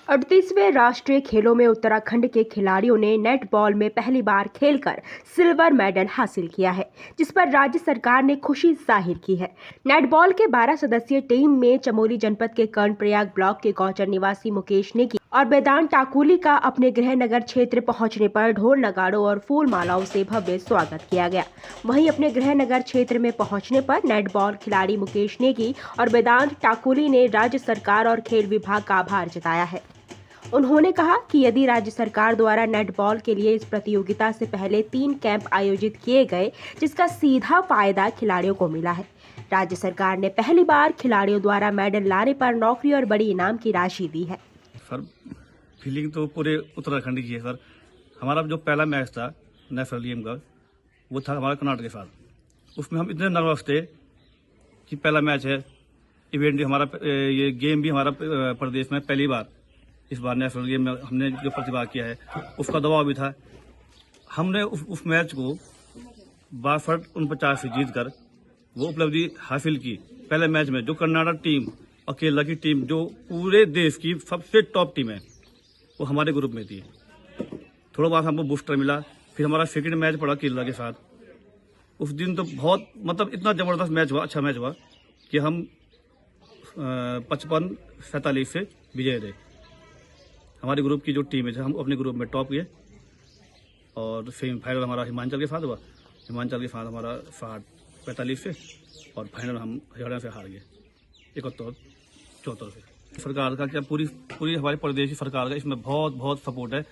38वें राष्ट्रीय खेलों में उत्तराखंड के खिलाड़ियों ने नेटबॉल में पहली बार खेलकर सिल्वर मेडल हासिल किया है, जिस पर राज्य सरकार ने खुशी जाहिर की है। नेटबॉल के 12 सदस्यीय टीम में चमोली जनपद के कर्णप्रयाग ब्लॉक के गौचर निवासी मुकेश नेगी और वेदांत टाकुली का अपने गृह नगर क्षेत्र पहुंचने पर ढोल नगाड़ों और फूल मालाओं से भव्य स्वागत किया गया। वहीं अपने गृह नगर क्षेत्र में पहुंचने पर नेटबॉल खिलाड़ी मुकेश नेगी और वेदांत टाकुली ने राज्य सरकार और खेल विभाग का आभार जताया है। उन्होंने कहा कि यदि राज्य सरकार द्वारा नेटबॉल के लिए इस प्रतियोगिता से पहले 3 कैंप आयोजित किए गए, जिसका सीधा फायदा खिलाड़ियों को मिला है। राज्य सरकार ने पहली बार खिलाड़ियों द्वारा मेडल लाने पर नौकरी और बड़ी इनाम की राशि दी है। सर, फीलिंग तो पूरे उत्तराखंड की है सर। हमारा जो पहला मैच था नेशनल गेम का, वो था हमारा कर्नाटक के साथ। उसमें हम इतने नर्वस थे कि पहला मैच है, इवेंट भी हमारा, ये गेम भी हमारा प्रदेश में पहली बार, इस बार नेशनल गेम में हमने जो प्रतिभा किया है उसका दबाव भी था। हमने उस मैच को 62-49 से जीतकर वो उपलब्धि हासिल की। पहले मैच में जो कर्नाटक टीम और केरला की टीम, जो पूरे देश की सबसे टॉप टीम है, वो हमारे ग्रुप में थी। थोड़ा बहुत हमको बूस्टर मिला। फिर हमारा सेकंड मैच पड़ा केरला के साथ। उस दिन तो बहुत इतना जबरदस्त मैच हुआ, अच्छा मैच हुआ कि हम 55-47 से विजय थे। हमारे ग्रुप की जो टीम है, हम अपने ग्रुप में टॉप गए। और सेमीफाइनल हमारा हिमाचल के साथ हुआ। हिमाचल के साथ हमारा 60-45 से, और फाइनल हम हरियाणा से हार गए 71-74 से। सरकार का क्या, पूरी हमारे प्रदेश की सरकार का इसमें बहुत सपोर्ट है।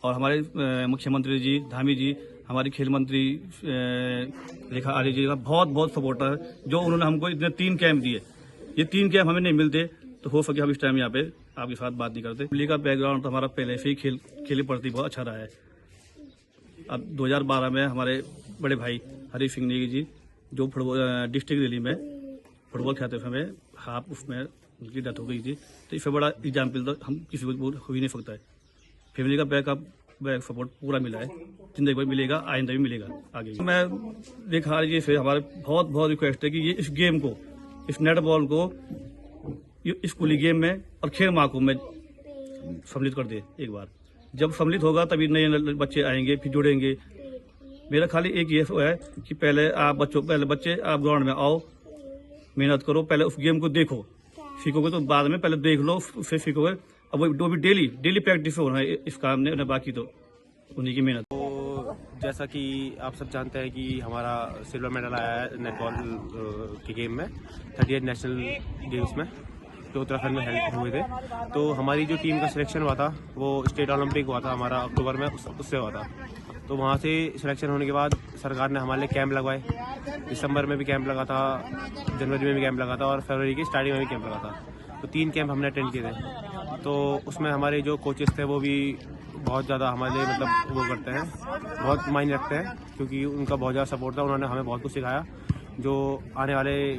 और हमारे मुख्यमंत्री जी धामी जी, हमारी खेल मंत्री रेखा आर्य जी का बहुत सपोर्ट है। जो उन्होंने हमको इतने 3 कैंप दिए, ये 3 कैंप हमें नहीं मिलते तो हो सके हम इस टाइम यहाँ पे आपके साथ बात नहीं करते। दिल्ली का बैकग्राउंड तो हमारा पहले से ही खेल प्रति बहुत अच्छा रहा है। अब 2012 में हमारे बड़े भाई हरी सिंह नेगी जी, जो फुटबॉल डिस्ट्रिक्ट दिल्ली में फुटबॉल खेलते समय हाफ, उसमें उनकी डेथ हो गई थी। तो इससे बड़ा एग्जाम्पल तो हम किसी को हो ही नहीं सकता है। फैमिली का बैक सपोर्ट पूरा मिला है, जिंदगी भर मिलेगा, आइंदा भी मिलेगा आगे। मैं रेखा आर्य जी से हमारे बहुत रिक्वेस्ट है कि ये इस गेम को, इस नेटबॉल को स्कूली गेम में और खेल महाकुंभ में सम्मिलित कर दे। एक बार जब सम्मिलित होगा तभी नए बच्चे आएंगे, फिर जुड़ेंगे। मेरा खाली एक ये है कि पहले बच्चे आप ग्राउंड में आओ, मेहनत करो, पहले उस गेम को देखो, सीखोगे तो बाद में पहले देख लो, फिर सीखोगे। अब वो भी डेली प्रैक्टिस होना है इस काम में, बाकी तो उन्हीं की मेहनत। तो जैसा कि आप सब जानते हैं कि हमारा सिल्वर मेडल आया है नेटबॉल के गेम में 38 नेशनल गेम्स में, जो उत्तराखंड में हेल्प हुए थे। तो हमारी जो टीम का सिलेक्शन हुआ था वो स्टेट ओलंपिक हुआ था हमारा अक्टूबर में, उससे हुआ था। तो वहाँ से सिलेक्शन होने के बाद सरकार ने हमारे लिए कैंप लगवाए। दिसंबर में भी कैंप लगा था, जनवरी में भी कैंप लगा था, और फरवरी की स्टार्टिंग में भी कैंप लगा था। तो 3 कैंप हमने अटेंड किए थे। तो उसमें हमारे जो कोचेस थे वो भी बहुत ज़्यादा हमारे लिए वो करते हैं, बहुत मायने रखते हैं, क्योंकि उनका बहुत ज़्यादा सपोर्ट था। उन्होंने हमें बहुत कुछ सिखाया। जो आने वाले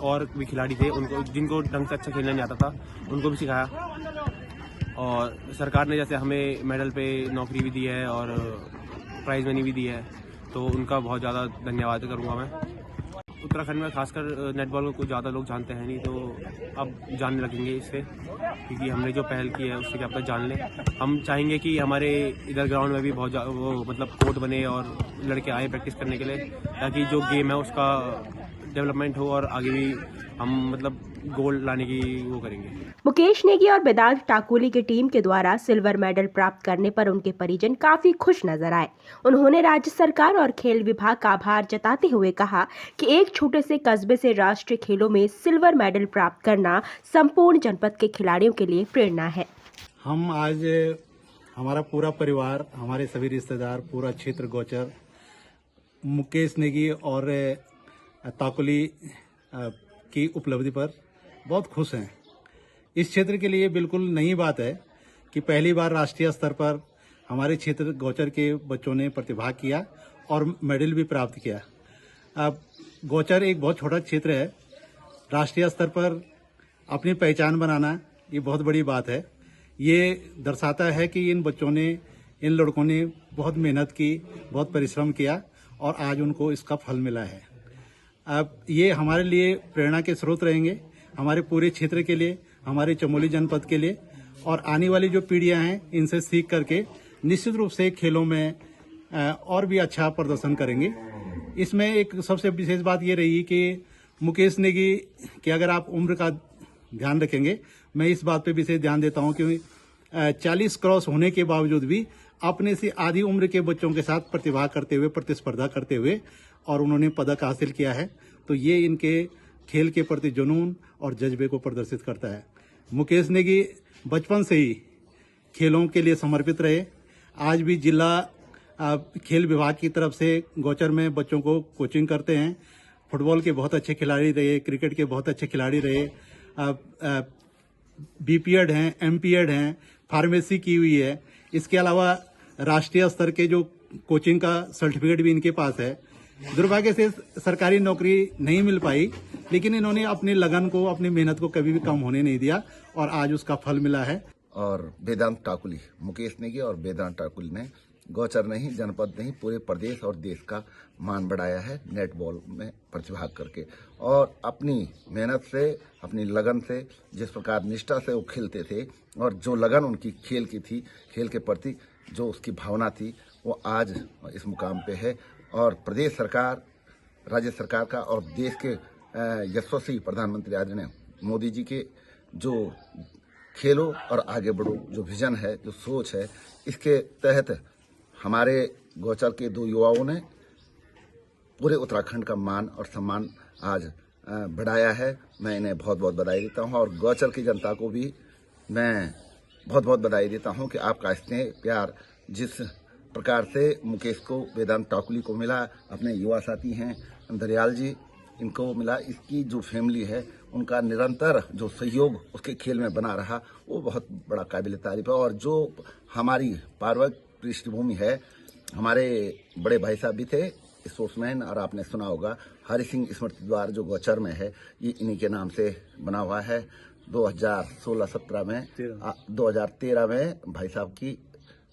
और भी खिलाड़ी थे, उनको जिनको ढंग से अच्छा खेलना नहीं आता था, उनको भी सिखाया। और सरकार ने जैसे हमें मेडल पे नौकरी भी दी है और प्राइज मनी भी दी है, तो उनका बहुत ज़्यादा धन्यवाद करूँगा मैं। उत्तराखंड में खासकर नेटबॉल को कुछ ज़्यादा लोग जानते हैं नहीं, तो अब जानने लगेंगे इससे, क्योंकि हमने जो पहल की है उससे क्या पता जान लें। हम चाहेंगे कि हमारे इधर ग्राउंड में भी बहुत कोर्ट बने और लड़के आए प्रैक्टिस करने के लिए, ताकि जो गेम है उसका डेवलपमेंट हो और आगे भी हम गोल्ड लाने की वो करेंगे। मुकेश नेगी और वेदांत टाकुली की टीम के द्वारा सिल्वर मेडल प्राप्त करने पर उनके परिजन काफी खुश नजर आए। उन्होंने राज्य सरकार और खेल विभाग का आभार जताते हुए कहा कि एक छोटे से कस्बे से राष्ट्रीय खेलों में सिल्वर मेडल प्राप्त करना संपूर्ण जनपद के खिलाड़ियों के लिए प्रेरणा है। हम आज हमारा पूरा परिवार, हमारे सभी रिश्तेदार, पूरा क्षेत्र गौचर मुकेश नेगी और ताकुली की उपलब्धि पर बहुत खुश हैं। इस क्षेत्र के लिए बिल्कुल नई बात है कि पहली बार राष्ट्रीय स्तर पर हमारे क्षेत्र गौचर के बच्चों ने प्रतिभाग किया और मेडल भी प्राप्त किया। अब गौचर एक बहुत छोटा क्षेत्र है, राष्ट्रीय स्तर पर अपनी पहचान बनाना ये बहुत बड़ी बात है। ये दर्शाता है कि इन बच्चों ने, इन लड़कों ने बहुत मेहनत की, बहुत परिश्रम किया और आज उनको इसका फल मिला है। अब ये हमारे लिए प्रेरणा के स्रोत रहेंगे, हमारे पूरे क्षेत्र के लिए, हमारे चमोली जनपद के लिए और आने वाली जो पीढ़ियां हैं इनसे सीख करके निश्चित रूप से खेलों में और भी अच्छा प्रदर्शन करेंगे। इसमें एक सबसे विशेष बात ये रही कि मुकेश नेगी कि अगर आप उम्र का ध्यान रखेंगे, मैं इस बात पे विशेष ध्यान देता हूं कि 40 क्रॉस होने के बावजूद भी अपने से आधी उम्र के बच्चों के साथ प्रतिभा करते हुए, प्रतिस्पर्धा करते हुए और उन्होंने पदक हासिल किया है। तो ये इनके खेल के प्रति जुनून और जज्बे को प्रदर्शित करता है। मुकेश नेगी बचपन से ही खेलों के लिए समर्पित रहे। आज भी जिला खेल विभाग की तरफ से गोचर में बच्चों को कोचिंग करते हैं। फुटबॉल के बहुत अच्छे खिलाड़ी रहे, क्रिकेट के बहुत अच्छे खिलाड़ी रहे, बीपीएड हैं, एमपीएड हैं, फार्मेसी की हुई है। इसके अलावा राष्ट्रीय स्तर के जो कोचिंग का सर्टिफिकेट भी इनके पास है। दुर्भाग्य से सरकारी नौकरी नहीं मिल पाई, लेकिन इन्होंने अपनी लगन को, अपनी मेहनत को कभी भी कम होने नहीं दिया और आज उसका फल मिला है। और वेदांत ठाकुली, मुकेश नेगी और वेदांत ठाकुली ने गौचर नहीं, जनपद नहीं, पूरे प्रदेश और देश का मान बढ़ाया है नेट बॉल में प्रतिभाग करके। और अपनी मेहनत से, अपनी लगन से, जिस प्रकार निष्ठा से वो खेलते थे और जो लगन उनकी खेल की थी, खेल के प्रति जो उसकी भावना थी, वो आज इस मुकाम पे है। और प्रदेश सरकार, राज्य सरकार का और देश के यशस्वी प्रधानमंत्री आदरणीय मोदी जी के जो खेलो और आगे बढ़ो जो विजन है, जो सोच है, इसके तहत हमारे गौचर के 2 युवाओं ने पूरे उत्तराखंड का मान और सम्मान आज बढ़ाया है। मैं इन्हें बहुत बहुत बधाई देता हूं और गौचर की जनता को भी मैं बहुत बहुत बधाई देता हूं कि आपका स्नेह प्यार जिस प्रकार से मुकेश को, वेदांत ठाकुली को मिला, अपने युवा साथी हैं दरियाल जी, इनको मिला, इसकी जो फैमिली है उनका निरंतर जो सहयोग उसके खेल में बना रहा, वो बहुत बड़ा काबिल तारीफ है। और जो हमारी पार्वक पृष्ठभूमि है, हमारे बड़े भाई साहब भी थे स्पोर्ट्समैन, और आपने सुना होगा हरि सिंह स्मृति द्वार जो गौचर में है, ये इन्हीं के नाम से बना हुआ है। 2016-17 में 2013 में भाई साहब की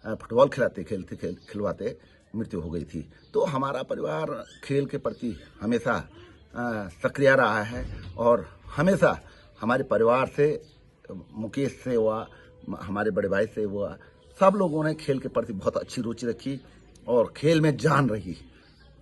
फुटबॉल खिलवाते मृत्यु हो गई थी। तो हमारा परिवार खेल के प्रति हमेशा सक्रिय रहा है और हमेशा हमारे परिवार से, मुकेश से हुआ, हमारे बड़े भाई से हुआ, सब लोगों ने खेल के प्रति बहुत अच्छी रुचि रखी और खेल में जान रही।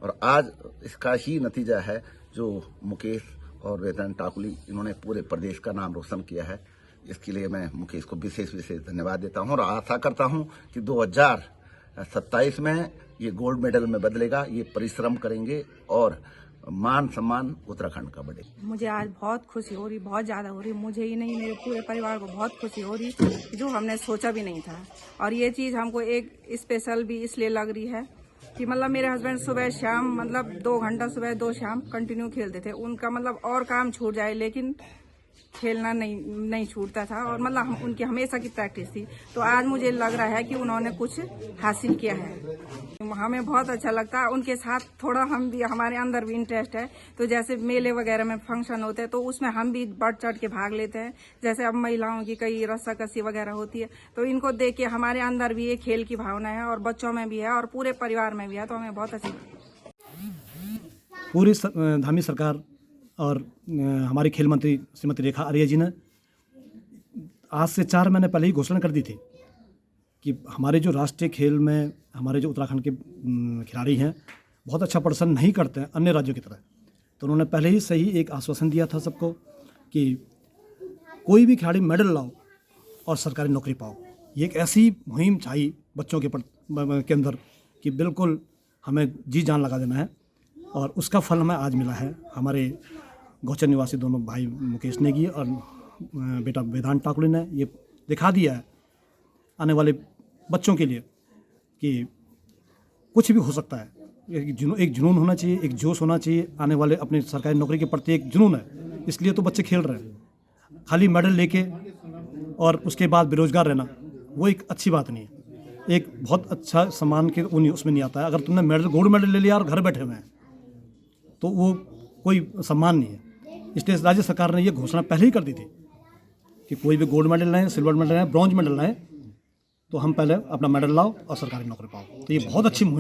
और आज इसका ही नतीजा है जो मुकेश और वेदांत ठाकुली, इन्होंने पूरे प्रदेश का नाम रोशन किया है। इसके लिए मैं मुकेश को विशेष धन्यवाद देता हूं और आशा करता हूं कि 2027 में ये गोल्ड मेडल में बदलेगा। ये परिश्रम करेंगे और मान सम्मान उत्तराखंड का बढ़े। मुझे आज बहुत खुशी हो रही, बहुत ज़्यादा हो रही। मुझे ही नहीं, मेरे पूरे परिवार को बहुत खुशी हो रही, जो हमने सोचा भी नहीं था। और ये चीज़ हमको एक स्पेशल भी इसलिए लग रही है कि मतलब मेरे हस्बैंड सुबह शाम, मतलब 2 घंटा सुबह 2 शाम कंटिन्यू खेलते थे। उनका मतलब और काम छूट जाए लेकिन खेलना नहीं छूटता था और मतलब उनकी हमेशा की प्रैक्टिस थी। तो आज मुझे लग रहा है कि उन्होंने कुछ हासिल किया है। हमें बहुत अच्छा लगता है उनके साथ। थोड़ा हम भी, हमारे अंदर भी इंटरेस्ट है। तो जैसे मेले वगैरह में फंक्शन होते हैं तो उसमें हम भी बढ़ चढ़ के भाग लेते हैं। जैसे अब महिलाओं की कई रस्साकसी वगैरह होती है तो इनको देख के हमारे अंदर भी ये खेल की भावना है और बच्चों में भी है और पूरे परिवार में भी है। तो हमें बहुत अच्छी पूरी धामी सरकार और हमारी खेल मंत्री श्रीमती रेखा आर्य जी ने आज से 4 महीने पहले ही घोषणा कर दी थी कि हमारे जो राष्ट्रीय खेल में हमारे जो उत्तराखंड के खिलाड़ी हैं बहुत अच्छा प्रदर्शन नहीं करते हैं अन्य राज्यों की तरह। तो उन्होंने पहले ही से ही एक आश्वासन दिया था सबको कि कोई भी खिलाड़ी मेडल लाओ और सरकारी नौकरी पाओ। ये एक ऐसी मुहिम चाहिए बच्चों के अंदर कि बिल्कुल हमें जी जान लगा देना है और उसका फल हमें आज मिला है। हमारे गौचर निवासी दोनों भाई मुकेश नेगी और बेटा वेदांत ठाकुली ने ये दिखा दिया है आने वाले बच्चों के लिए कि कुछ भी हो सकता है। एक जुनून होना चाहिए, एक जोश होना चाहिए। आने वाले अपने सरकारी नौकरी के प्रति एक जुनून है, इसलिए तो बच्चे खेल रहे हैं। खाली मेडल लेके और उसके बाद बेरोजगार रहना वो एक अच्छी बात नहीं है। एक बहुत अच्छा सम्मान के उसमें नहीं आता है। अगर तुमने मेडल, गोल्ड मेडल ले लिया और घर बैठे हुए हैं तो वो कोई सम्मान नहीं है। इसलिए राज्य सरकार ने ये घोषणा पहले ही कर दी थी कि कोई भी गोल्ड मेडल लाएं, सिल्वर मेडल लाएं, ब्रॉन्ज मेडल लाएं तो हम पहले अपना मेडल लाओ और सरकारी नौकरी पाओ। तो ये बहुत अच्छी मुहिम